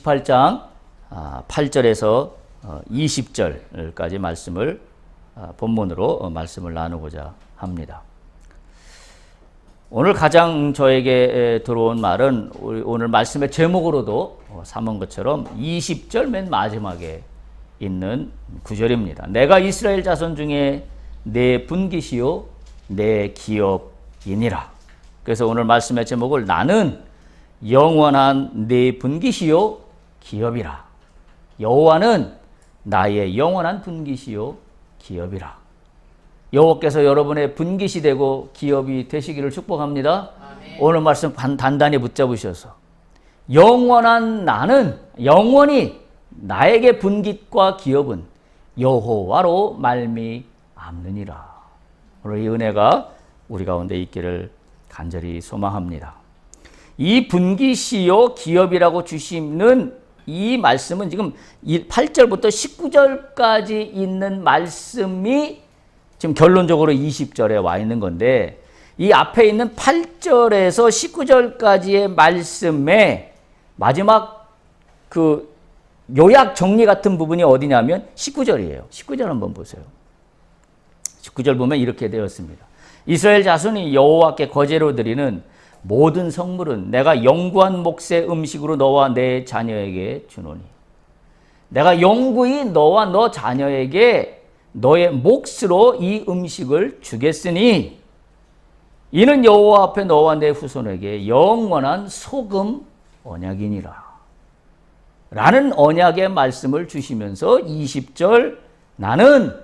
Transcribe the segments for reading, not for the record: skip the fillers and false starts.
28장 8절에서 20절까지 말씀을 본문으로 말씀을 나누고자 합니다. 오늘 가장 저에게 들어온 말은 오늘 말씀의 제목으로도 삼은 것처럼 20절 맨 마지막에 있는 구절입니다. 내가 이스라엘 자손 중에 내 분깃이요 내 기업이니라. 그래서 오늘 말씀의 제목을 나는 영원한 내 분깃이요 기업이라. 여호와는 나의 영원한 분깃이요 기업이라. 여호와께서 여러분의 분깃이 되고 기업이 되시기를 축복합니다. 아멘. 오늘 말씀 단단히 붙잡으셔서 영원한 나는 영원히 나에게 분깃과 기업은 여호와로 말미암느니라. 오늘 이 은혜가 우리 가운데 있기를 간절히 소망합니다. 이 분깃이요 기업이라고 주시는 이 말씀은 지금 8절부터 19절까지 있는 말씀이 지금 결론적으로 20절에 와 있는 건데, 이 앞에 있는 8절에서 19절까지의 말씀의 마지막 그 요약 정리 같은 부분이 어디냐면 19절이에요. 19절 한번 보세요. 19절 보면 이렇게 되었습니다. 이스라엘 자손이 여호와께 거제로 드리는 모든 성물은 내가 영구한 몫의 음식으로 너와 내 자녀에게 주노니, 내가 영구히 너와 너 자녀에게 너의 몫으로 이 음식을 주겠으니 이는 여호와 앞에 너와 내 후손에게 영원한 소금 언약이니라. 라는 언약의 말씀을 주시면서 20절 나는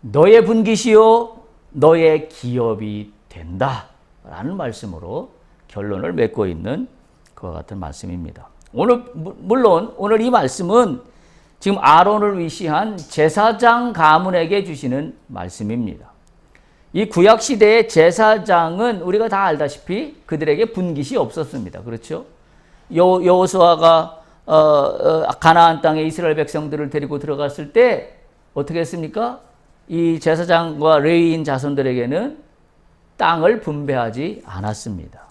너의 분깃이요 너의 기업이 된다 라는 말씀으로 결론을 맺고 있는 그와 같은 말씀입니다. 물론 오늘 이 말씀은 지금 아론을 위시한 제사장 가문에게 주시는 말씀입니다. 이 구약시대의 제사장은 우리가 다 알다시피 그들에게 분깃이 없었습니다. 그렇죠? 여호수아가 가나안 땅에 이스라엘 백성들을 데리고 들어갔을 때 어떻게 했습니까? 이 제사장과 레위인 자손들에게는 땅을 분배하지 않았습니다.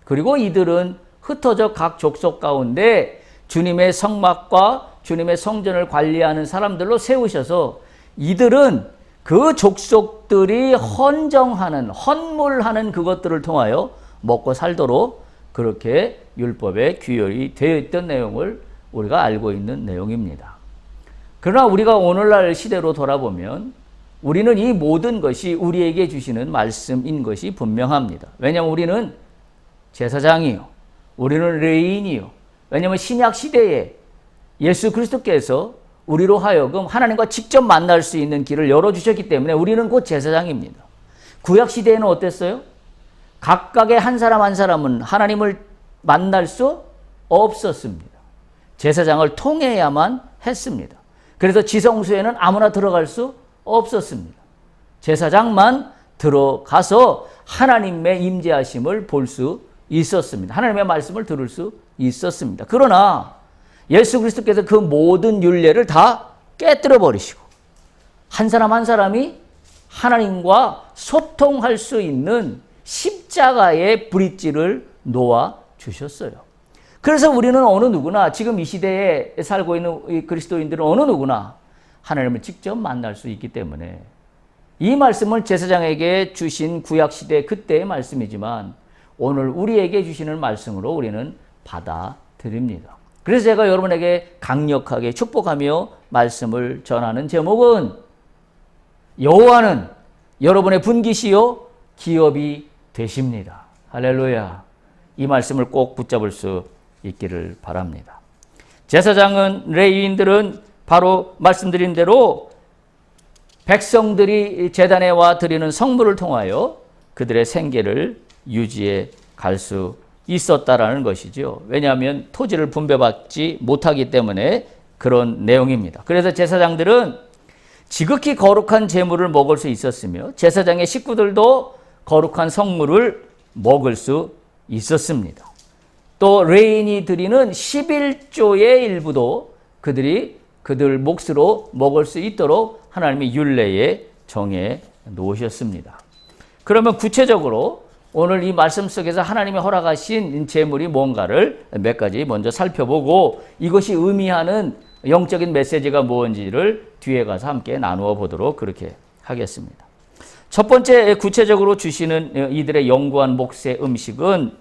그리고 이들은 흩어져 각 족속 가운데 주님의 성막과 주님의 성전을 관리하는 사람들로 세우셔서 이들은 그 족속들이 헌물하는 그것들을 통하여 먹고 살도록 그렇게 율법에 규율이 되어 있던 내용을 우리가 알고 있는 내용입니다. 그러나 우리가 오늘날 시대로 돌아보면 우리는 이 모든 것이 우리에게 주시는 말씀인 것이 분명합니다. 왜냐하면 우리는 제사장이요, 우리는 레위인이요. 왜냐하면 신약 시대에 예수 그리스도께서 우리로 하여금 하나님과 직접 만날 수 있는 길을 열어주셨기 때문에 우리는 곧 제사장입니다. 구약 시대에는 어땠어요? 각각의 한 사람 한 사람은 하나님을 만날 수 없었습니다. 제사장을 통해야만 했습니다. 그래서 지성소에는 아무나 들어갈 수 없었습니다. 제사장만 들어가서 하나님의 임재하심을 볼 수 있었습니다. 하나님의 말씀을 들을 수 있었습니다. 그러나 예수 그리스도께서 그 모든 율례를 다 깨뜨려 버리시고 한 사람 한 사람이 하나님과 소통할 수 있는 십자가의 브릿지를 놓아 주셨어요. 그래서 우리는 어느 누구나 지금 이 시대에 살고 있는 그리스도인들은 어느 누구나 하나님을 직접 만날 수 있기 때문에 이 말씀을 제사장에게 주신 구약시대 그때의 말씀이지만 오늘 우리에게 주시는 말씀으로 우리는 받아들입니다. 그래서 제가 여러분에게 강력하게 축복하며 말씀을 전하는 제목은 여호와는 여러분의 분깃이요 기업이 되십니다. 할렐루야. 이 말씀을 꼭 붙잡을 수 있기를 바랍니다. 제사장은 레위인들은 바로 말씀드린 대로 백성들이 제단에 와 드리는 성물을 통하여 그들의 생계를 유지해 갈 수 있었다라는 것이죠. 왜냐하면 토지를 분배받지 못하기 때문에 그런 내용입니다. 그래서 제사장들은 지극히 거룩한 제물을 먹을 수 있었으며 제사장의 식구들도 거룩한 성물을 먹을 수 있었습니다. 또 레위인이 드리는 11조의 일부도 그들 몫으로 먹을 수 있도록 하나님이 율례에 정해 놓으셨습니다. 그러면 구체적으로 오늘 이 말씀 속에서 하나님이 허락하신 제물이 뭔가를 몇 가지 먼저 살펴보고 이것이 의미하는 영적인 메시지가 무엇인지를 뒤에 가서 함께 나누어 보도록 그렇게 하겠습니다. 첫 번째 구체적으로 주시는 이들의 영구한 몫의 음식은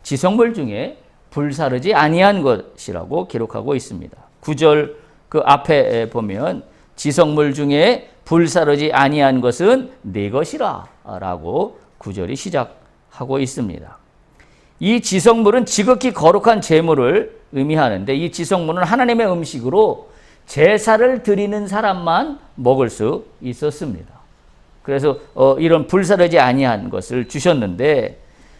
지성물 중에 불사르지 아니한 것이라고 기록하고 있습니다. 9절 그 앞에 보면 지성물 중에 불사르지 아니한 것은 네 것이라 라고 9절이 시작하고 있습니다. 이 지성물은 지극히 거룩한 제물을 의미하는데 이 지성물은 하나님의 음식으로 제사를 드리는 사람만 먹을 수 있었습니다. 그래서 이런 불사르지 아니한 것을 주셨는데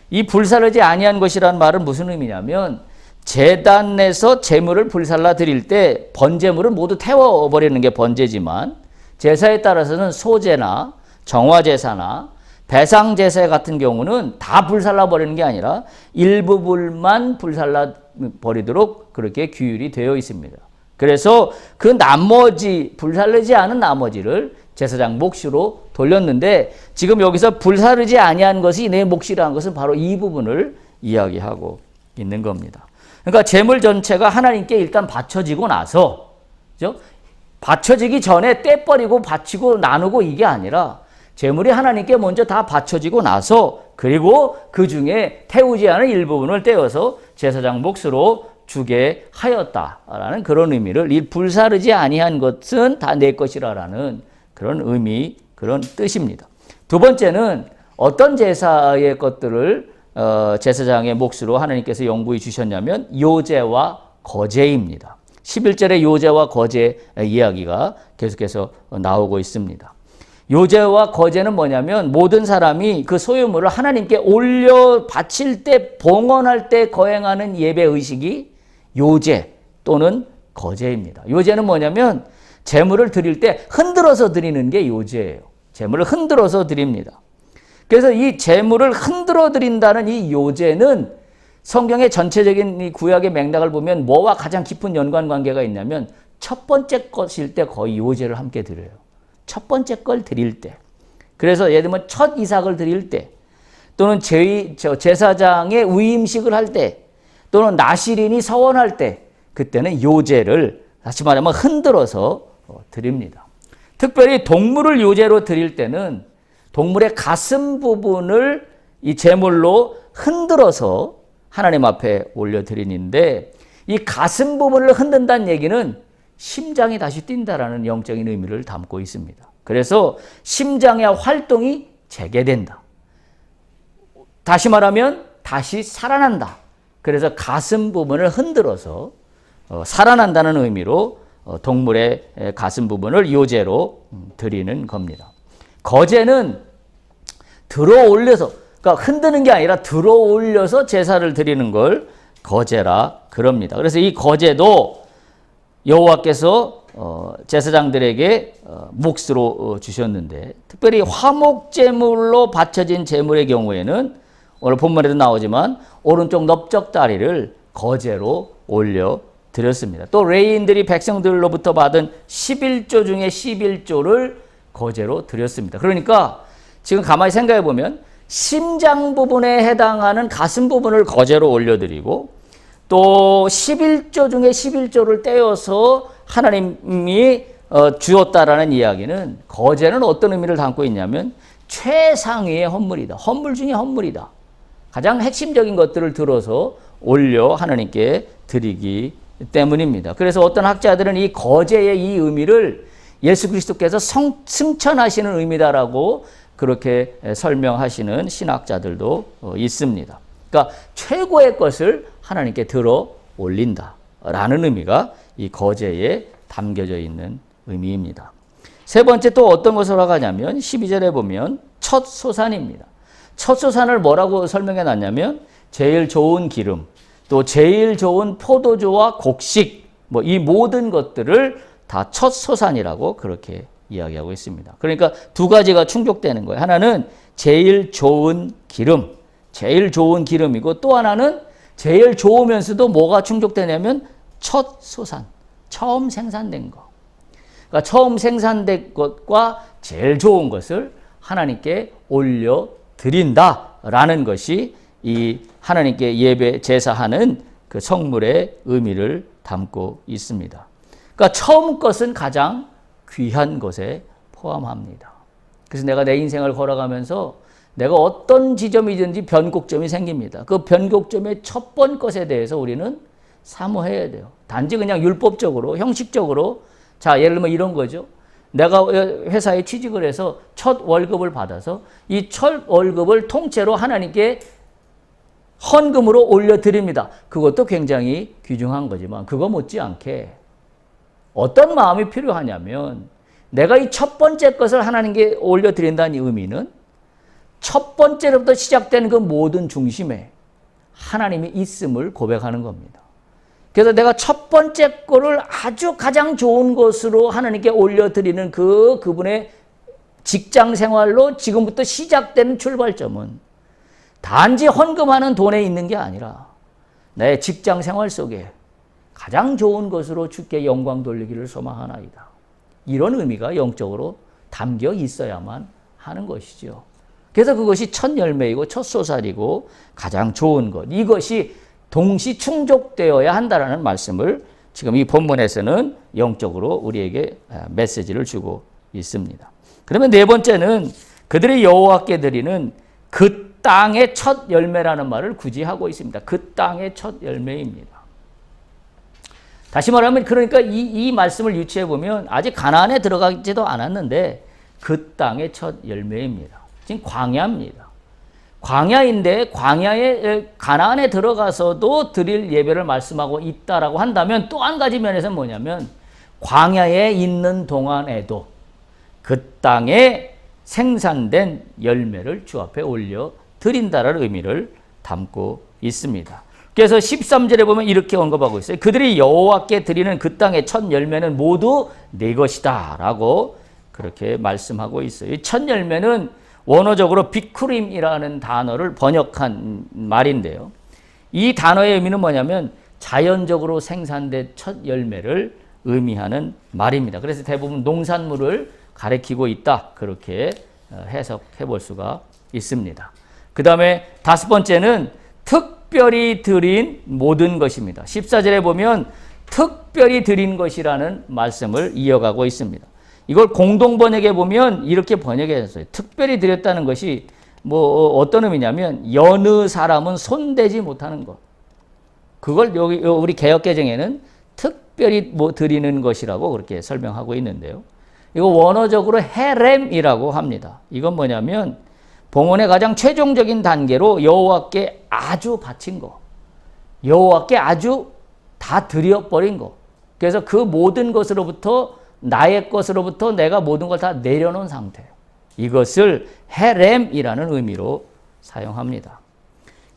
이 불사르지 아니한 것이란 말은 무슨 의미냐면 제단에서 제물을 불살라 드릴 때 번제물을 모두 태워버리는 게 번제지만 제사에 따라서는 소제나 정화제사나 배상제사 같은 경우는 다 불살라 버리는 게 아니라 일부분만 불살라 버리도록 그렇게 규율이 되어 있습니다. 그래서 그 나머지 불살르지 않은 나머지를 제사장 몫으로 돌렸는데 지금 여기서 불사르지 아니한 것이 내 몫이라는 것은 바로 이 부분을 이야기하고 있는 겁니다. 그러니까 제물 전체가 하나님께 일단 바쳐지고 나서, 그죠? 바쳐지기 전에 떼버리고 바치고 나누고 이게 아니라 제물이 하나님께 먼저 다 바쳐지고 나서 그리고 그 중에 태우지 않은 일부분을 떼어서 제사장 몫으로 주게 하였다라는 그런 의미를 이 불사르지 아니한 것은 다 내 것이라라는 그런 의미, 그런 뜻입니다. 두 번째는 어떤 제사의 것들을 제사장의 몫으로 하나님께서 영구히 주셨냐면 요제와 거제입니다. 11절에 요제와 거제 이야기가 계속해서 나오고 있습니다. 요제와 거제는 뭐냐면 모든 사람이 그 소유물을 하나님께 올려 바칠 때 봉헌할 때 거행하는 예배 의식이 요제 또는 거제입니다. 요제는 뭐냐면 제물을 드릴 때 흔들어서 드리는 게 요제예요. 제물을 흔들어서 드립니다. 그래서 이 제물을 흔들어 드린다는 이 요제는 성경의 전체적인 이 구약의 맥락을 보면 뭐와 가장 깊은 연관관계가 있냐면 첫 번째 것일 때 거의 요제를 함께 드려요. 첫 번째 걸 드릴 때. 그래서 예를 들면 첫 이삭을 드릴 때 또는 제사장의 위임식을 할 때 또는 나시린이 서원할 때 그때는 요제를 다시 말하면 흔들어서 드립니다. 특별히 동물을 요제로 드릴 때는 동물의 가슴 부분을 이 제물로 흔들어서 하나님 앞에 올려드리는데 이 가슴 부분을 흔든다는 얘기는 심장이 다시 뛴다라는 영적인 의미를 담고 있습니다. 그래서 심장의 활동이 재개된다. 다시 말하면 다시 살아난다. 그래서 가슴 부분을 흔들어서 살아난다는 의미로 동물의 가슴 부분을 요제로 드리는 겁니다. 거제는 들어 올려서, 그러니까 흔드는 게 아니라 들어 올려서 제사를 드리는 걸 거제라 그럽니다. 그래서 이 거제도 여호와께서 제사장들에게 몫으로 주셨는데 특별히 화목제물로 바쳐진 제물의 경우에는 오늘 본문에도 나오지만 오른쪽 넓적다리를 거제로 올려 드렸습니다. 또 레위인들이 백성들로부터 받은 11조 중에 11조를 거제로 드렸습니다. 그러니까 지금 가만히 생각해 보면 심장 부분에 해당하는 가슴 부분을 거제로 올려드리고 또 11조 중에 11조를 떼어서 하나님이 주었다라는 이야기는 거제는 어떤 의미를 담고 있냐면 최상위의 헌물이다. 헌물 중에 헌물이다. 가장 핵심적인 것들을 들어서 올려 하나님께 드리기 때문입니다. 그래서 어떤 학자들은 이 거제의 이 의미를 예수 그리스도께서 승천하시는 의미다라고 그렇게 설명하시는 신학자들도 있습니다. 그러니까 최고의 것을 하나님께 들어 올린다라는 의미가 이 거제에 담겨져 있는 의미입니다. 세 번째 또 어떤 것을 하냐면 12절에 보면 첫 소산입니다. 첫 소산을 뭐라고 설명해 놨냐면 제일 좋은 기름, 또 제일 좋은 포도주와 곡식, 뭐 이 모든 것들을 다 첫 소산이라고 그렇게 이야기하고 있습니다. 그러니까 두 가지가 충족되는 거예요. 하나는 제일 좋은 기름, 제일 좋은 기름이고 또 하나는 제일 좋으면서도 뭐가 충족되냐면 첫 소산, 처음 생산된 것. 그러니까 처음 생산된 것과 제일 좋은 것을 하나님께 올려 드린다 라는 것이 이 하나님께 예배 제사하는 그 성물의 의미를 담고 있습니다. 그러니까 처음 것은 가장 귀한 것에 포함합니다. 그래서 내가 내 인생을 걸어가면서 내가 어떤 지점이든지 변곡점이 생깁니다. 그 변곡점의 첫 번 것에 대해서 우리는 사모해야 돼요. 단지 그냥 율법적으로, 형식적으로, 자, 예를 들면 이런 거죠. 내가 회사에 취직을 해서 첫 월급을 받아서 이 첫 월급을 통째로 하나님께 헌금으로 올려드립니다. 그것도 굉장히 귀중한 거지만 그거 못지않게 어떤 마음이 필요하냐면 내가 이 첫 번째 것을 하나님께 올려드린다는 의미는 첫 번째로부터 시작된 그 모든 중심에 하나님이 있음을 고백하는 겁니다. 그래서 내가 첫 번째 거를 아주 가장 좋은 것으로 하나님께 올려드리는 그분의 직장 생활로 지금부터 시작되는 출발점은 단지 헌금하는 돈에 있는 게 아니라 내 직장 생활 속에 가장 좋은 것으로 주께 영광 돌리기를 소망하나이다. 이런 의미가 영적으로 담겨 있어야만 하는 것이죠. 그래서 그것이 첫 열매이고 첫 쏘살이고 가장 좋은 것. 이것이 동시 충족되어야 한다라는 말씀을 지금 이 본문에서는 영적으로 우리에게 메시지를 주고 있습니다. 그러면 네 번째는 그들이 여호와께 드리는 그 땅의 첫 열매라는 말을 굳이 하고 있습니다. 그 땅의 첫 열매입니다. 다시 말하면 그러니까 이 말씀을 유추해 보면 아직 가나안에 들어가지도 않았는데 그 땅의 첫 열매입니다. 지금 광야입니다. 광야인데 광야에 가나안에 들어가서도 드릴 예배를 말씀하고 있다라고 한다면 또 한 가지 면에서는 뭐냐면 광야에 있는 동안에도 그 땅에 생산된 열매를 주 앞에 올려 드린다라는 의미를 담고 있습니다. 그래서 13절에 보면 이렇게 언급하고 있어요. 그들이 여호와께 드리는 그 땅의 첫 열매는 모두 네 것이다 라고 그렇게 말씀하고 있어요. 이 첫 열매는 원어적으로 비쿠림이라는 단어를 번역한 말인데요. 이 단어의 의미는 뭐냐면 자연적으로 생산된 첫 열매를 의미하는 말입니다. 그래서 대부분 농산물을 가리키고 있다. 그렇게 해석해 볼 수가 있습니다. 그 다음에 다섯 번째는 특별히 드린 모든 것입니다. 14절에 보면 특별히 드린 것이라는 말씀을 이어가고 있습니다. 이걸 공동번역에 보면 이렇게 번역했어요. 특별히 드렸다는 것이 뭐 어떤 의미냐면 여느 사람은 손대지 못하는 것. 그걸 여기 우리 개역개정에는 특별히 뭐 드리는 것이라고 그렇게 설명하고 있는데요. 이거 원어적으로 헤렘이라고 합니다. 이건 뭐냐면 봉헌의 가장 최종적인 단계로 여호와께 아주 바친 거. 여호와께 아주 다 드려버린 거. 그래서 그 모든 것으로부터 나의 것으로부터 내가 모든 걸 다 내려놓은 상태. 이것을 헤렘이라는 의미로 사용합니다.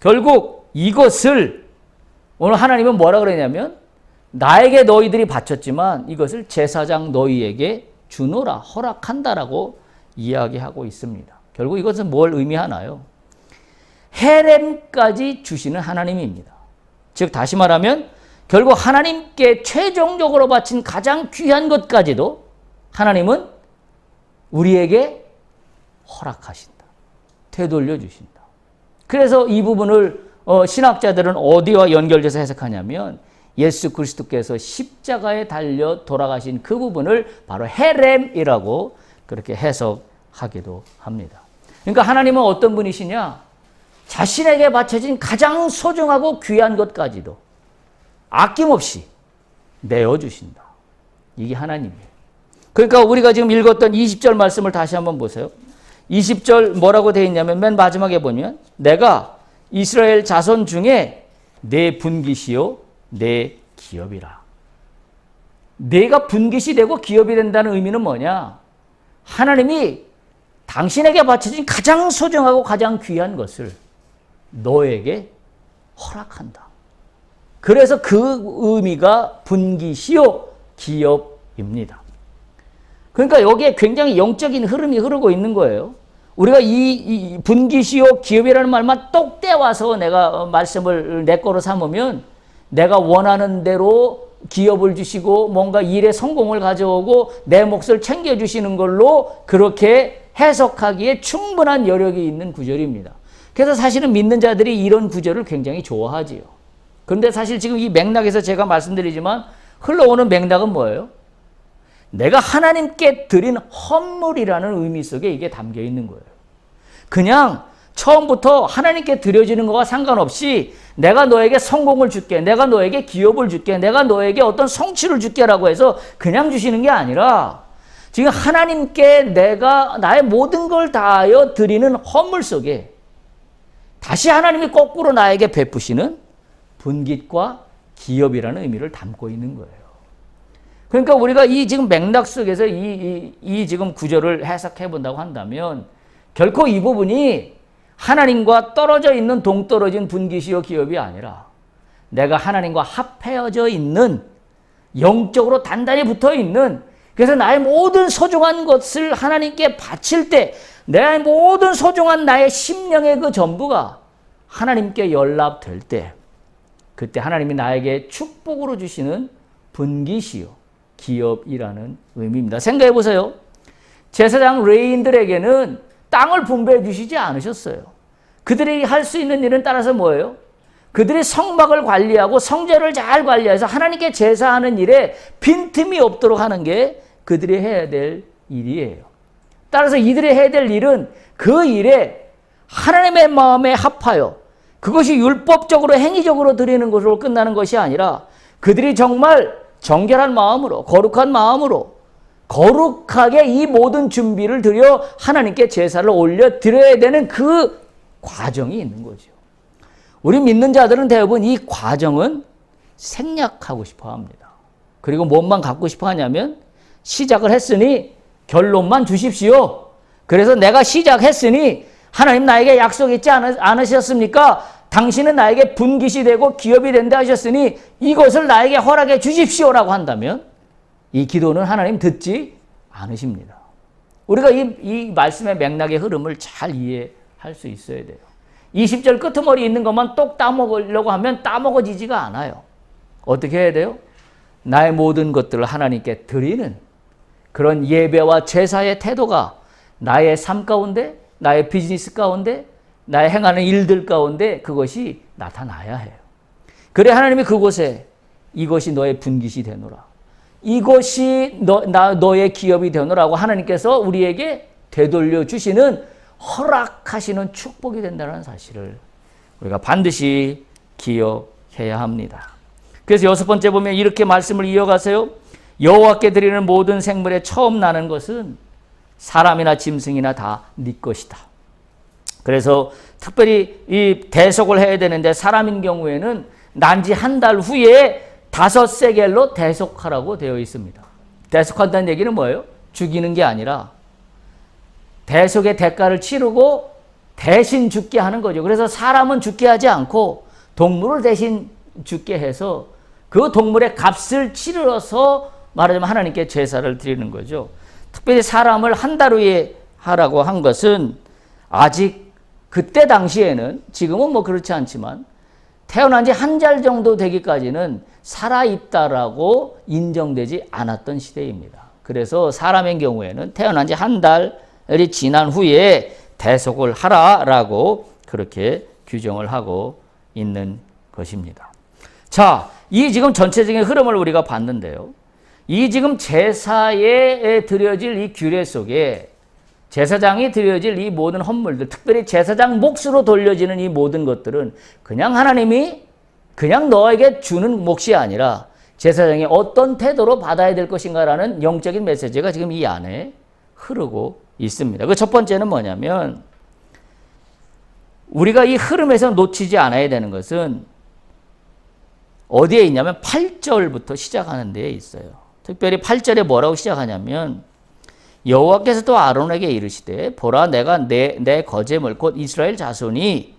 결국 이것을 오늘 하나님은 뭐라 그러냐면 나에게 너희들이 바쳤지만 이것을 제사장 너희에게 주노라 허락한다라고 이야기하고 있습니다. 결국 이것은 뭘 의미하나요? 헤렘까지 주시는 하나님입니다. 즉 다시 말하면 결국 하나님께 최종적으로 바친 가장 귀한 것까지도 하나님은 우리에게 허락하신다. 되돌려 주신다. 그래서 이 부분을 신학자들은 어디와 연결돼서 해석하냐면 예수 그리스도께서 십자가에 달려 돌아가신 그 부분을 바로 헤렘이라고 그렇게 해석하기도 합니다. 그러니까 하나님은 어떤 분이시냐? 자신에게 바쳐진 가장 소중하고 귀한 것까지도 아낌없이 내어주신다. 이게 하나님이에요. 그러니까 우리가 지금 읽었던 20절 말씀을 다시 한번 보세요. 20절 뭐라고 되어 있냐면 맨 마지막에 보면 내가 이스라엘 자손 중에 내 분깃이요 내 기업이라. 내가 분깃이 되고 기업이 된다는 의미는 뭐냐? 하나님이 당신에게 바쳐진 가장 소중하고 가장 귀한 것을 너에게 허락한다. 그래서 그 의미가 분깃이요 기업입니다. 그러니까 여기에 굉장히 영적인 흐름이 흐르고 있는 거예요. 우리가 이 분깃이요 기업이라는 말만 똑 떼와서 내가 말씀을 내 거로 삼으면 내가 원하는 대로 기업을 주시고 뭔가 일에 성공을 가져오고 내 몫을 챙겨주시는 걸로 그렇게 해석하기에 충분한 여력이 있는 구절입니다. 그래서 사실은 믿는 자들이 이런 구절을 굉장히 좋아하지요. 그런데 사실 지금 이 맥락에서 제가 말씀드리지만 흘러오는 맥락은 뭐예요? 내가 하나님께 드린 헌물이라는 의미 속에 이게 담겨 있는 거예요. 그냥 처음부터 하나님께 드려지는 것과 상관없이 내가 너에게 성공을 줄게, 내가 너에게 기업을 줄게, 내가 너에게 어떤 성취를 줄게라고 해서 그냥 주시는 게 아니라 지금 하나님께 내가 나의 모든 걸 다하여 드리는 헌물 속에 다시 하나님이 거꾸로 나에게 베푸시는 분깃과 기업이라는 의미를 담고 있는 거예요. 그러니까 우리가 이 지금 맥락 속에서 이 지금 구절을 해석해 본다고 한다면 결코 이 부분이 하나님과 떨어져 있는 동떨어진 분깃이요 기업이 아니라 내가 하나님과 합해져 있는 영적으로 단단히 붙어 있는, 그래서 나의 모든 소중한 것을 하나님께 바칠 때 내 모든 소중한 나의 심령의 그 전부가 하나님께 연락될 때 그때 하나님이 나에게 축복으로 주시는 분깃이요 기업이라는 의미입니다. 생각해 보세요. 제사장 레위인들에게는 땅을 분배해 주시지 않으셨어요. 그들이 할 수 있는 일은 따라서 뭐예요? 그들이 성막을 관리하고 성전을 잘 관리해서 하나님께 제사하는 일에 빈틈이 없도록 하는 게 그들이 해야 될 일이에요. 따라서 이들이 해야 될 일은 그 일에 하나님의 마음에 합하여 그것이 율법적으로 행위적으로 드리는 것으로 끝나는 것이 아니라 그들이 정말 정결한 마음으로 거룩한 마음으로 거룩하게 이 모든 준비를 드려 하나님께 제사를 올려 드려야 되는 그 과정이 있는 거죠. 우리 믿는 자들은 대부분 이 과정은 생략하고 싶어 합니다. 그리고 뭔만 갖고 싶어 하냐면 시작을 했으니 결론만 주십시오. 그래서 내가 시작했으니 하나님 나에게 약속 있지 않으셨습니까? 당신은 나에게 분깃이 되고 기업이 된다 하셨으니 이것을 나에게 허락해 주십시오라고 한다면 이 기도는 하나님 듣지 않으십니다. 우리가 이 말씀의 맥락의 흐름을 잘 이해할 수 있어야 돼요. 20절 끄트머리 있는 것만 똑 따먹으려고 하면 따먹어지지가 않아요. 어떻게 해야 돼요? 나의 모든 것들을 하나님께 드리는 그런 예배와 제사의 태도가 나의 삶 가운데, 나의 비즈니스 가운데, 나의 행하는 일들 가운데 그것이 나타나야 해요. 그래 하나님이 그곳에 이것이 너의 분깃이 되노라. 이것이 너의 기업이 되노라고 하나님께서 우리에게 되돌려 주시는 허락하시는 축복이 된다는 사실을 우리가 반드시 기억해야 합니다. 그래서 6번째 보면 이렇게 말씀을 이어가세요. 여호와께 드리는 모든 생물에 처음 나는 것은 사람이나 짐승이나 다 네 것이다. 그래서 특별히 이 대속을 해야 되는데 사람인 경우에는 난 지 한 달 후에 5세겔로 대속하라고 되어 있습니다. 대속한다는 얘기는 뭐예요? 죽이는 게 아니라 대속의 대가를 치르고 대신 죽게 하는 거죠. 그래서 사람은 죽게 하지 않고 동물을 대신 죽게 해서 그 동물의 값을 치르어서 말하자면 하나님께 제사를 드리는 거죠. 특별히 사람을 한 달 후에 하라고 한 것은 아직 그때 당시에는, 지금은 뭐 그렇지 않지만 태어난 지 한 달 정도 되기까지는 살아있다라고 인정되지 않았던 시대입니다. 그래서 사람의 경우에는 태어난 지 한 달이 지난 후에 대속을 하라라고 그렇게 규정을 하고 있는 것입니다. 자, 이 지금 전체적인 흐름을 우리가 봤는데요. 이 지금 제사에 드려질 이 규례 속에 제사장이 드려질 이 모든 헌물들, 특별히 제사장 몫으로 돌려지는 이 모든 것들은 그냥 하나님이 그냥 너에게 주는 몫이 아니라 제사장이 어떤 태도로 받아야 될 것인가라는 영적인 메시지가 지금 이 안에 흐르고 있습니다. 그 첫 번째는 뭐냐면 우리가 이 흐름에서 놓치지 않아야 되는 것은 어디에 있냐면 8절부터 시작하는 데에 있어요. 특별히 8절에 뭐라고 시작하냐면 여호와께서 또 아론에게 이르시되 보라 내가 내 거제물 곧 이스라엘 자손이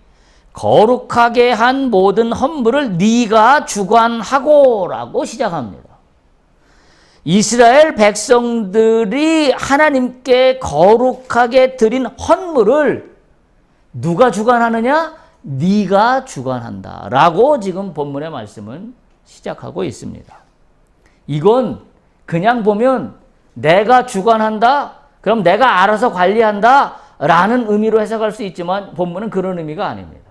거룩하게 한 모든 헌물을 네가 주관하고라고 시작합니다. 이스라엘 백성들이 하나님께 거룩하게 드린 헌물을 누가 주관하느냐? 네가 주관한다라고 지금 본문의 말씀은 시작하고 있습니다. 이건 그냥 보면 내가 주관한다? 그럼 내가 알아서 관리한다? 라는 의미로 해석할 수 있지만 본문은 그런 의미가 아닙니다.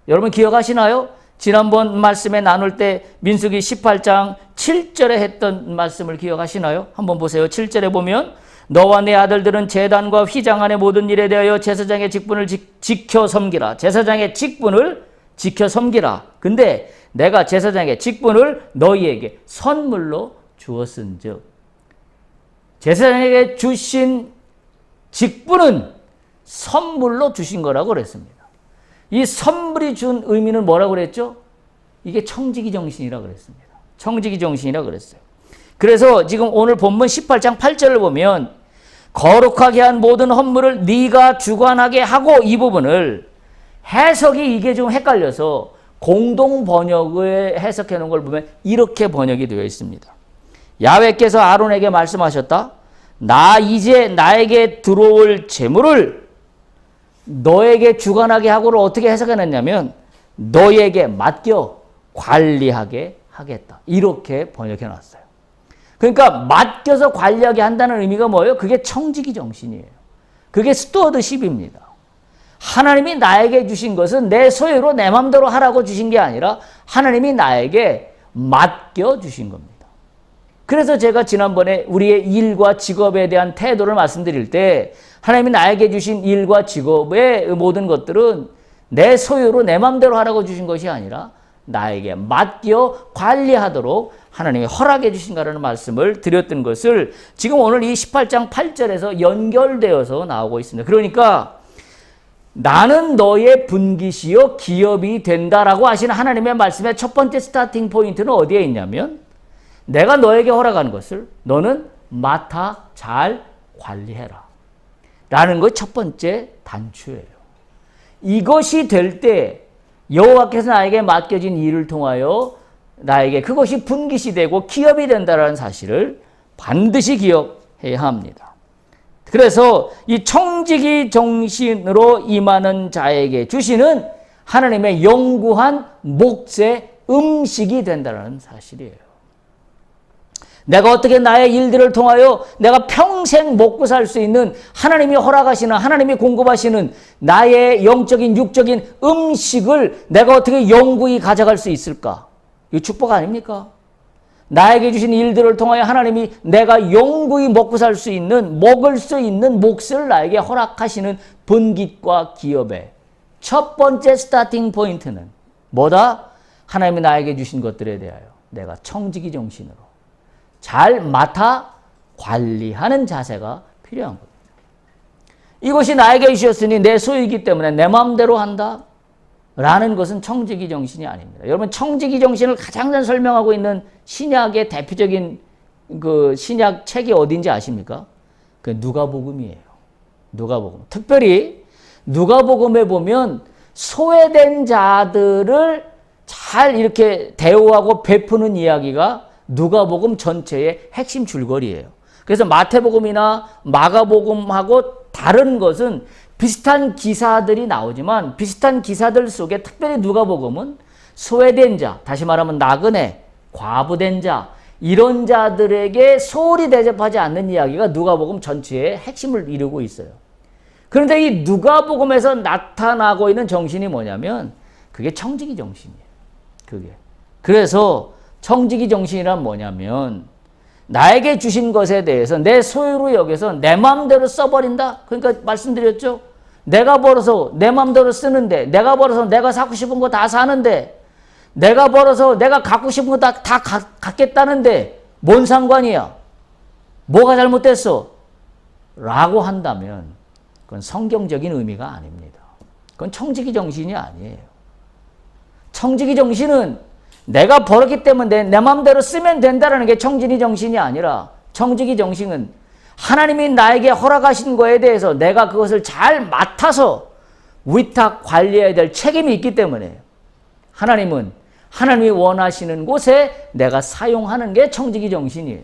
여러분 기억하시나요? 지난번 말씀에 나눌 때 민수기 18장 7절에 했던 말씀을 기억하시나요? 한번 보세요. 7절에 보면 너와 내 아들들은 제단과 휘장 안의 모든 일에 대하여 제사장의 직분을 지켜 섬기라. 제사장의 직분을 지켜 섬기라. 근데 내가 제사장의 직분을 너희에게 선물로 주었은즉 제사장에게 주신 직분은 선물로 주신 거라고 그랬습니다. 이 선물이 준 의미는 뭐라고 그랬죠? 이게 청지기 정신이라고 그랬습니다. 청지기 정신이라고 그랬어요. 그래서 지금 오늘 본문 18장 8절을 보면 거룩하게 한 모든 헌물을 네가 주관하게 하고 이 부분을 해석이 이게 좀 헷갈려서 공동 번역을 해석해 놓은 걸 보면 이렇게 번역이 되어 있습니다. 야훼께서 아론에게 말씀하셨다. 나 이제 나에게 들어올 재물을 너에게 주관하게 하고를 어떻게 해석해놨냐면 너에게 맡겨 관리하게 하겠다. 이렇게 번역해놨어요. 그러니까 맡겨서 관리하게 한다는 의미가 뭐예요? 그게 청지기 정신이에요. 그게 스튜어드십입니다. 하나님이 나에게 주신 것은 내 소유로 내 마음대로 하라고 주신 게 아니라 하나님이 나에게 맡겨주신 겁니다. 그래서 제가 지난번에 우리의 일과 직업에 대한 태도를 말씀드릴 때 하나님이 나에게 주신 일과 직업의 모든 것들은 내 소유로 내 마음대로 하라고 주신 것이 아니라 나에게 맡겨 관리하도록 하나님이 허락해 주신다는 말씀을 드렸던 것을 지금 오늘 이 18장 8절에서 연결되어서 나오고 있습니다. 그러니까 나는 너의 분깃이요 기업이 된다라고 하시는 하나님의 말씀의 첫 번째 스타팅 포인트는 어디에 있냐면 내가 너에게 허락한 것을 너는 맡아 잘 관리해라 라는 것이 첫 번째 단추예요. 이것이 될 때 여호와께서 나에게 맡겨진 일을 통하여 나에게 그것이 분깃이 되고 기업이 된다는 사실을 반드시 기억해야 합니다. 그래서 이 청지기 정신으로 임하는 자에게 주시는 하나님의 영구한 몫의 음식이 된다는 사실이에요. 내가 어떻게 나의 일들을 통하여 내가 평생 먹고 살 수 있는 하나님이 허락하시는 하나님이 공급하시는 나의 영적인 육적인 음식을 내가 어떻게 영구히 가져갈 수 있을까? 이 축복 아닙니까? 나에게 주신 일들을 통하여 하나님이 내가 영구히 먹고 살 수 있는 먹을 수 있는 몫을 나에게 허락하시는 분깃과 기업의 첫 번째 스타팅 포인트는 뭐다? 하나님이 나에게 주신 것들에 대하여 내가 청지기 정신으로 잘 맡아 관리하는 자세가 필요한 겁니다. 이것이 나에게 주셨으니 내 소유이기 때문에 내 마음대로 한다 라는 것은 청지기 정신이 아닙니다. 여러분 청지기 정신을 가장 잘 설명하고 있는 신약의 대표적인 그 신약 책이 어딘지 아십니까? 그 누가복음이에요. 누가복음. 특별히 누가복음에 보면 소외된 자들을 잘 이렇게 대우하고 베푸는 이야기가 누가복음 전체의 핵심 줄거리예요. 그래서 마태복음이나 마가복음하고 다른 것은 비슷한 기사들이 나오지만 비슷한 기사들 속에 특별히 누가복음은 소외된 자, 다시 말하면 나그네, 과부된 자 이런 자들에게 소홀히 대접하지 않는 이야기가 누가복음 전체의 핵심을 이루고 있어요. 그런데 이 누가복음에서 나타나고 있는 정신이 뭐냐면 그게 청지기 정신이에요. 그게. 그래서 청지기 정신이란 뭐냐면 나에게 주신 것에 대해서 내 소유로 여겨서 내 마음대로 써버린다. 그러니까 말씀드렸죠. 내가 벌어서 내 마음대로 쓰는데 내가 벌어서 내가 사고 싶은 거 다 사는데 내가 벌어서 내가 갖고 싶은 거 다 갖겠다는데 뭔 상관이야? 뭐가 잘못됐어? 라고 한다면 그건 성경적인 의미가 아닙니다. 그건 청지기 정신이 아니에요. 청지기 정신은 내가 벌었기 때문에 내 마음대로 쓰면 된다는 게 청지기 정신이 아니라 청지기 정신은 하나님이 나에게 허락하신 거에 대해서 내가 그것을 잘 맡아서 위탁 관리해야 될 책임이 있기 때문에 하나님은 하나님이 원하시는 곳에 내가 사용하는 게 청지기 정신이에요.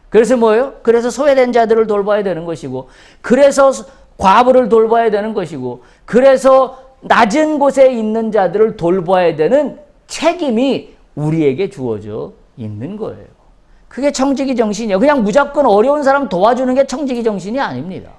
그래서 뭐예요? 그래서 소외된 자들을 돌봐야 되는 것이고 그래서 과부를 돌봐야 되는 것이고 그래서 낮은 곳에 있는 자들을 돌봐야 되는 책임이 우리에게 주어져 있는 거예요. 그게 청지기 정신이에요. 그냥 무조건 어려운 사람 도와주는 게 청지기 정신이 아닙니다.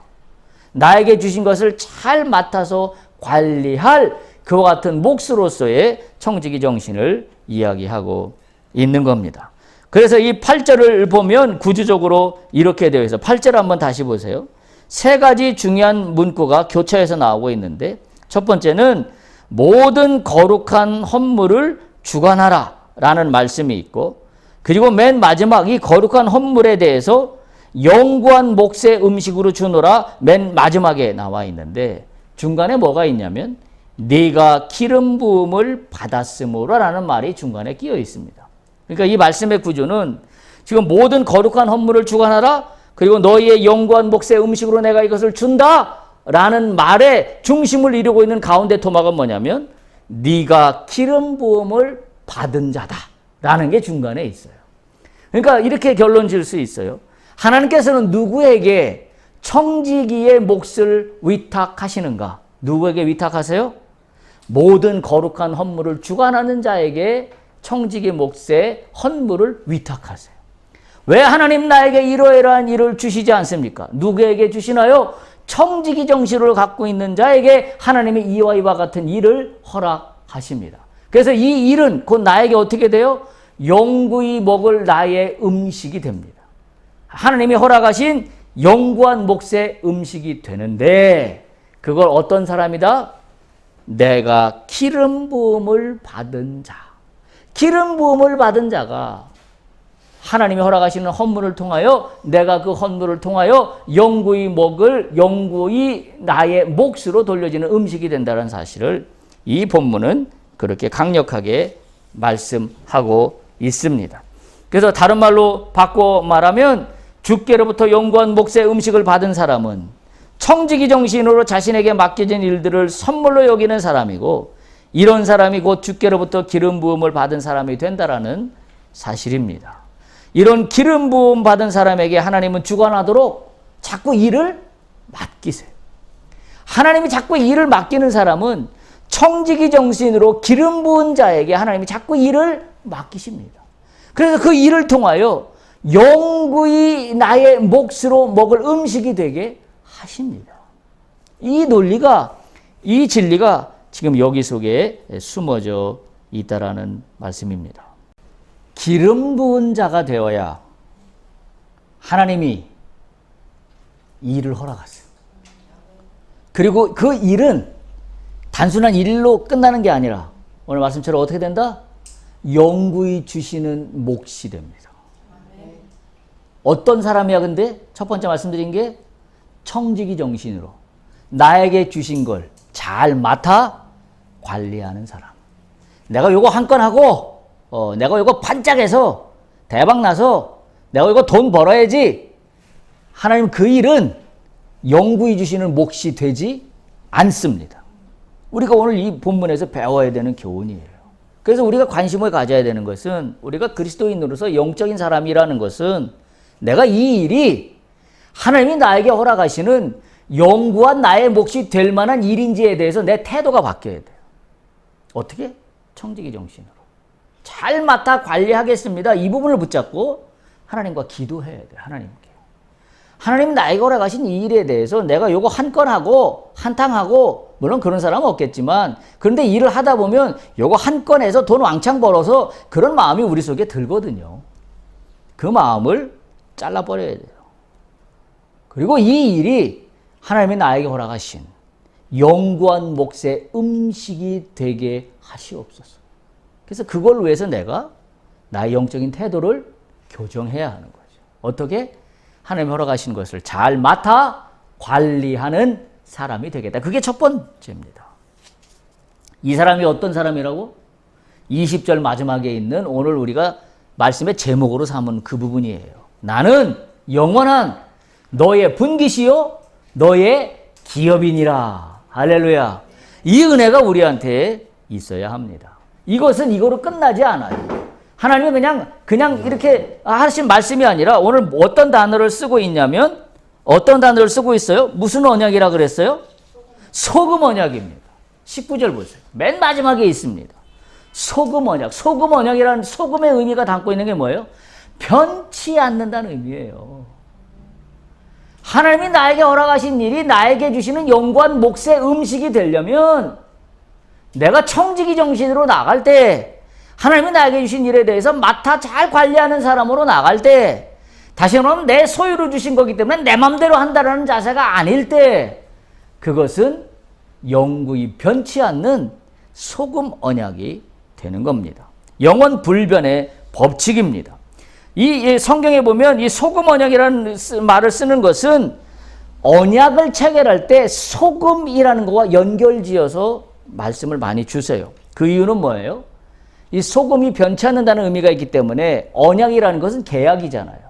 나에게 주신 것을 잘 맡아서 관리할 그와 같은 몫으로서의 청지기 정신을 이야기하고 있는 겁니다. 그래서 이 8절을 보면 구조적으로 이렇게 되어 있어요. 8절 한번 다시 보세요. 세 가지 중요한 문구가 교차해서 나오고 있는데, 첫 번째는 모든 거룩한 헌물을 주관하라 라는 말씀이 있고, 그리고 맨 마지막 이 거룩한 헌물에 대해서 영구한 몫의 음식으로 주노라 맨 마지막에 나와 있는데, 중간에 뭐가 있냐면 네가 기름 부음을 받았으므로 라는 말이 중간에 끼어 있습니다. 그러니까 이 말씀의 구조는 지금 모든 거룩한 헌물을 주관하라, 그리고 너희의 영구한 몫의 음식으로 내가 이것을 준다 라는 말에 중심을 이루고 있는 가운데 토막은 뭐냐면 네가 기름 부음을 받은 자다 라는 게 중간에 있어요. 그러니까 이렇게 결론 지을 수 있어요. 하나님께서는 누구에게 청지기의 몫을 위탁하시는가? 누구에게 위탁하세요? 모든 거룩한 헌물을 주관하는 자에게 청지기 몫의 헌물을 위탁하세요. 왜 하나님 나에게 이러이러한 일을 주시지 않습니까? 누구에게 주시나요? 청지기 정신을 갖고 있는 자에게 하나님이 이와 이와 같은 일을 허락하십니다. 그래서 이 일은 곧 나에게 어떻게 돼요? 영구히 먹을 나의 음식이 됩니다. 하나님이 허락하신 영구한 몫의 음식이 되는데, 그걸 어떤 사람이다? 내가 기름 부음을 받은 자. 기름 부음을 받은 자가 하나님이 허락하시는 헌물을 통하여 내가 그 헌물을 통하여 영구히 먹을, 영구히 나의 몫으로 돌려지는 음식이 된다는 사실을 이 본문은 그렇게 강력하게 말씀하고 있습니다. 그래서 다른 말로 바꿔 말하면 주께로부터 영구한 몫의 음식을 받은 사람은 청지기 정신으로 자신에게 맡겨진 일들을 선물로 여기는 사람이고, 이런 사람이 곧 주께로부터 기름 부음을 받은 사람이 된다라는 사실입니다. 이런 기름 부음 받은 사람에게 하나님은 주관하도록 자꾸 일을 맡기세요. 하나님이 자꾸 일을 맡기는 사람은 청지기 정신으로 기름 부은 자에게 하나님이 자꾸 일을 맡기십니다. 그래서 그 일을 통하여 영구히 나의 몫으로 먹을 음식이 되게 하십니다. 이 논리가, 이 진리가 지금 여기 속에 숨어져 있다라는 말씀입니다. 기름 부은 자가 되어야 하나님이 일을 허락하세요. 그리고 그 일은 단순한 일로 끝나는 게 아니라 오늘 말씀처럼 어떻게 된다? 영구히 주시는 몫이 됩니다. 어떤 사람이야 근데? 첫 번째 말씀드린 게 청지기 정신으로 나에게 주신 걸 잘 맡아 관리하는 사람. 내가 요거 한 건 하고 내가 요거 반짝해서 대박 나서 내가 이거 돈 벌어야지. 하나님 그 일은 영구히 주시는 몫이 되지 않습니다. 우리가 오늘 이 본문에서 배워야 되는 교훈이에요. 그래서 우리가 관심을 가져야 되는 것은, 우리가 그리스도인으로서 영적인 사람이라는 것은 내가 이 일이 하나님이 나에게 허락하시는 영구한 나의 몫이 될 만한 일인지에 대해서 내 태도가 바뀌어야 돼요. 어떻게? 청지기 정신으로. 잘 맡아 관리하겠습니다. 이 부분을 붙잡고 하나님과 기도해야 돼요. 하나님께. 하나님 나에게 허락하신 이 일에 대해서 내가 요거 한 건 하고 한탕하고, 물론 그런 사람은 없겠지만, 그런데 일을 하다 보면 요거 한 건에서 돈 왕창 벌어서 그런 마음이 우리 속에 들거든요. 그 마음을 잘라버려야 돼요. 그리고 이 일이 하나님이 나에게 허락하신 영구한 몫의 음식이 되게 하시옵소서. 그래서 그걸 위해서 내가 나의 영적인 태도를 교정해야 하는 거죠. 어떻게? 하나님이 허락하신 것을 잘 맡아 관리하는 사람이 되겠다. 그게 첫 번째입니다. 이 사람이 어떤 사람이라고? 20절 마지막에 있는 오늘 우리가 말씀의 제목으로 삼은 그 부분이에요. 나는 영원한 너의 분깃이요 너의 기업이니라. 할렐루야. 이 은혜가 우리한테 있어야 합니다. 이것은 이거로 끝나지 않아요. 하나님은 그냥 이렇게 하신 말씀이 아니라 오늘 어떤 단어를 쓰고 있냐면, 어떤 단어를 쓰고 있어요? 무슨 언약이라 그랬어요? 소금 언약입니다. 19절 보세요. 맨 마지막에 있습니다. 소금 언약. 소금 언약이라는 소금의 의미가 담고 있는 게 뭐예요? 변치 않는다는 의미예요. 하나님이 나에게 허락하신 일이 나에게 주시는 영구한 몫의 음식이 되려면 내가 청지기 정신으로 나갈 때, 하나님이 나에게 주신 일에 대해서 맡아 잘 관리하는 사람으로 나갈 때, 다시 말하면 내 소유로 주신 거기 때문에 내 맘대로 한다는 자세가 아닐 때, 그것은 영구히 변치 않는 소금 언약이 되는 겁니다. 영원 불변의 법칙입니다. 이 성경에 보면 이 소금 언약이라는 말을 쓰는 것은 언약을 체결할 때 소금이라는 것과 연결지어서 말씀을 많이 주세요. 그 이유는 뭐예요? 이 소금이 변치 않는다는 의미가 있기 때문에 언약이라는 것은 계약이잖아요.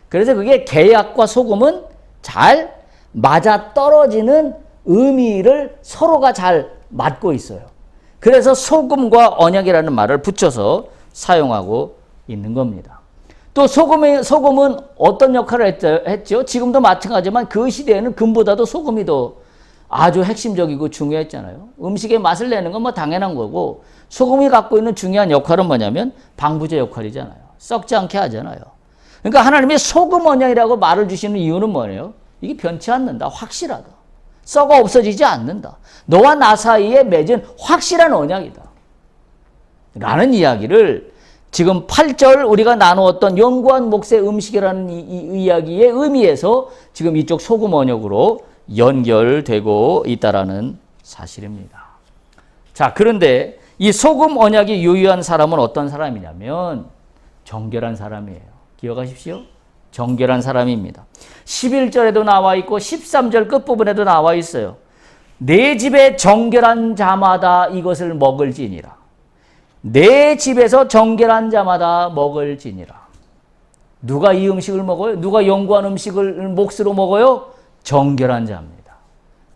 그래서 그게 계약과 소금은 잘 맞아 떨어지는 의미를 서로가 잘 맞고 있어요. 그래서 소금과 언약이라는 말을 붙여서 사용하고 있는 겁니다. 또 소금은 어떤 역할을 했죠? 지금도 마찬가지지만 그 시대에는 금보다도 소금이 더 아주 핵심적이고 중요했잖아요. 음식의 맛을 내는 건 뭐 당연한 거고, 소금이 갖고 있는 중요한 역할은 뭐냐면 방부제 역할이잖아요. 썩지 않게 하잖아요. 그러니까 하나님이 소금 언약이라고 말을 주시는 이유는 뭐예요? 이게 변치 않는다. 확실하다. 썩어 없어지지 않는다. 너와 나 사이에 맺은 확실한 언약이다. 라는 이야기를 지금 8절 우리가 나누었던 영구한 몫의 음식이라는 이 이야기의 의미에서 지금 이쪽 소금 언약으로 연결되고 있다라는 사실입니다. 자, 그런데 이 소금 언약이 유효한 사람은 어떤 사람이냐면 정결한 사람이에요. 기억하십시오. 정결한 사람입니다. 11절에도 나와 있고 13절 끝부분에도 나와 있어요. 내 집에 정결한 자마다 이것을 먹을지니라. 내 집에서 정결한 자마다 먹을지니라. 누가 이 음식을 먹어요? 누가 영구한 음식을 몫으로 먹어요? 정결한 자입니다.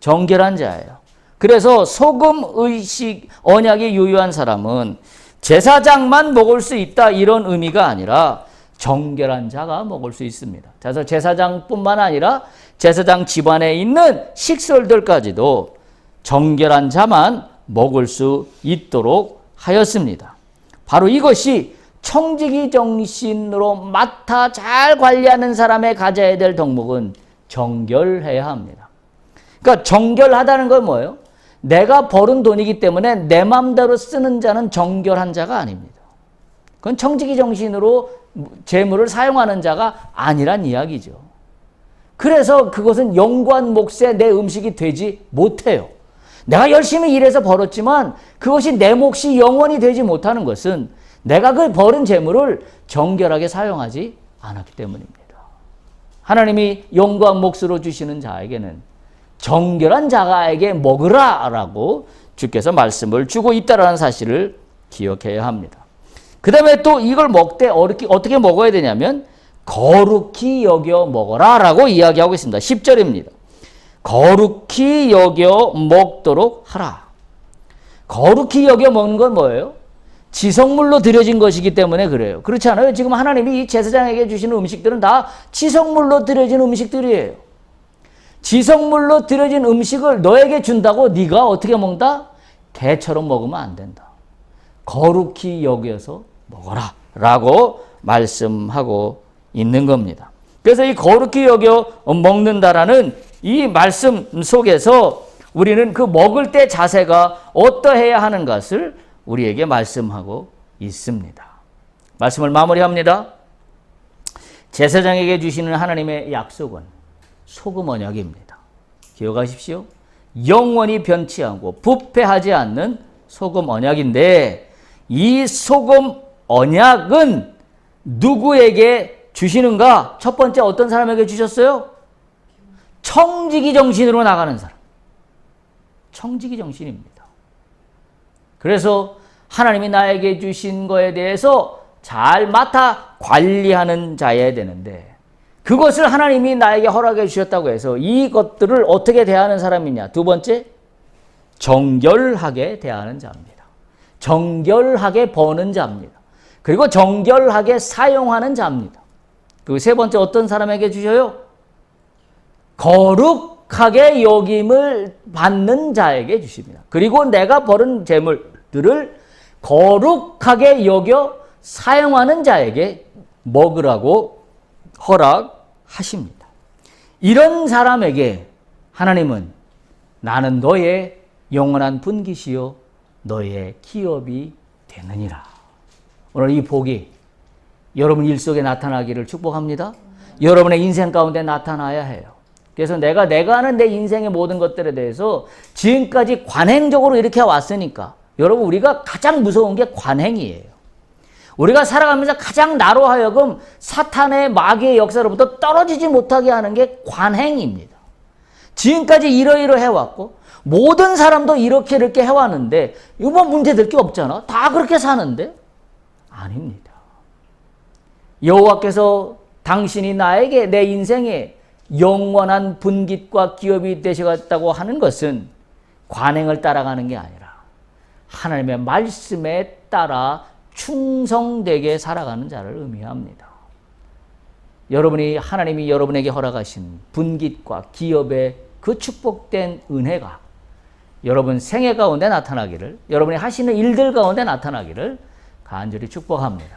정결한 자예요. 그래서 소금 의식 언약이 유효한 사람은 제사장만 먹을 수 있다 이런 의미가 아니라 정결한 자가 먹을 수 있습니다. 그래서 제사장뿐만 아니라 제사장 집안에 있는 식솔들까지도 정결한 자만 먹을 수 있도록 하였습니다. 바로 이것이 청지기 정신으로 맡아 잘 관리하는 사람의 가져야 될 덕목은 정결해야 합니다. 그러니까 정결하다는 건 뭐예요? 내가 벌은 돈이기 때문에 내 마음대로 쓰는 자는 정결한 자가 아닙니다. 그건 청지기 정신으로 재물을 사용하는 자가 아니란 이야기죠. 그래서 그것은 영구한 몫의 내 음식이 되지 못해요. 내가 열심히 일해서 벌었지만 그것이 내 몫이 영원히 되지 못하는 것은 내가 그 벌은 재물을 정결하게 사용하지 않았기 때문입니다. 하나님이 영구한 몫으로 주시는 자에게는 정결한 자에게 먹으라라고 주께서 말씀을 주고 있다는 사실을 기억해야 합니다. 그 다음에 또 이걸 먹되 어떻게 먹어야 되냐면 거룩히 여겨 먹어라라고 이야기하고 있습니다. 10절입니다. 거룩히 여겨 먹도록 하라. 거룩히 여겨 먹는 건 뭐예요? 지성물로 드려진 것이기 때문에 그래요. 그렇지 않아요? 지금 하나님이 이 제사장에게 주시는 음식들은 다 지성물로 드려진 음식들이에요. 지성물로 드려진 음식을 너에게 준다고 네가 어떻게 먹는다? 개처럼 먹으면 안 된다. 거룩히 여겨서 먹어라 라고 말씀하고 있는 겁니다. 그래서 이 거룩히 여겨 먹는다라는 이 말씀 속에서 우리는 그 먹을 때 자세가 어떠해야 하는 것을 우리에게 말씀하고 있습니다. 말씀을 마무리합니다. 제사장에게 주시는 하나님의 약속은 소금 언약입니다. 기억하십시오. 영원히 변치 않고 부패하지 않는 소금 언약인데 이 소금 언약은 누구에게 주시는가? 첫 번째 어떤 사람에게 주셨어요? 청지기 정신으로 나가는 사람. 청지기 정신입니다. 그래서 하나님이 나에게 주신 거에 대해서 잘 맡아 관리하는 자여야 되는데 그것을 하나님이 나에게 허락해 주셨다고 해서 이것들을 어떻게 대하는 사람이냐? 두 번째, 정결하게 대하는 자입니다. 정결하게 버는 자입니다. 그리고 정결하게 사용하는 자입니다. 그리고 세 번째 어떤 사람에게 주셔요? 거룩하게 여김을 받는 자에게 주십니다. 그리고 내가 벌은 재물들을 거룩하게 여겨 사용하는 자에게 먹으라고 허락하십니다. 이런 사람에게 하나님은 나는 너의 영원한 분깃이요 너의 기업이 되느니라. 오늘 이 복이 여러분 일 속에 나타나기를 축복합니다. 여러분의 인생 가운데 나타나야 해요. 그래서 내가 하는 내 인생의 모든 것들에 대해서 지금까지 관행적으로 이렇게 왔으니까 여러분 우리가 가장 무서운 게 관행이에요. 우리가 살아가면서 가장 나로 하여금 사탄의 마귀의 역사로부터 떨어지지 못하게 하는 게 관행입니다. 지금까지 이러이러 해왔고 모든 사람도 이렇게 해왔는데 이거 뭐 문제될 게 없잖아. 다 그렇게 사는데? 아닙니다. 여호와께서 당신이 나에게 내 인생에 영원한 분깃과 기업이 되시겠다고 하는 것은 관행을 따라가는 게 아니라 하나님의 말씀에 따라 충성되게 살아가는 자를 의미합니다. 여러분이 하나님이 여러분에게 허락하신 분깃과 기업의 그 축복된 은혜가 여러분 생애 가운데 나타나기를, 여러분이 하시는 일들 가운데 나타나기를 간절히 축복합니다.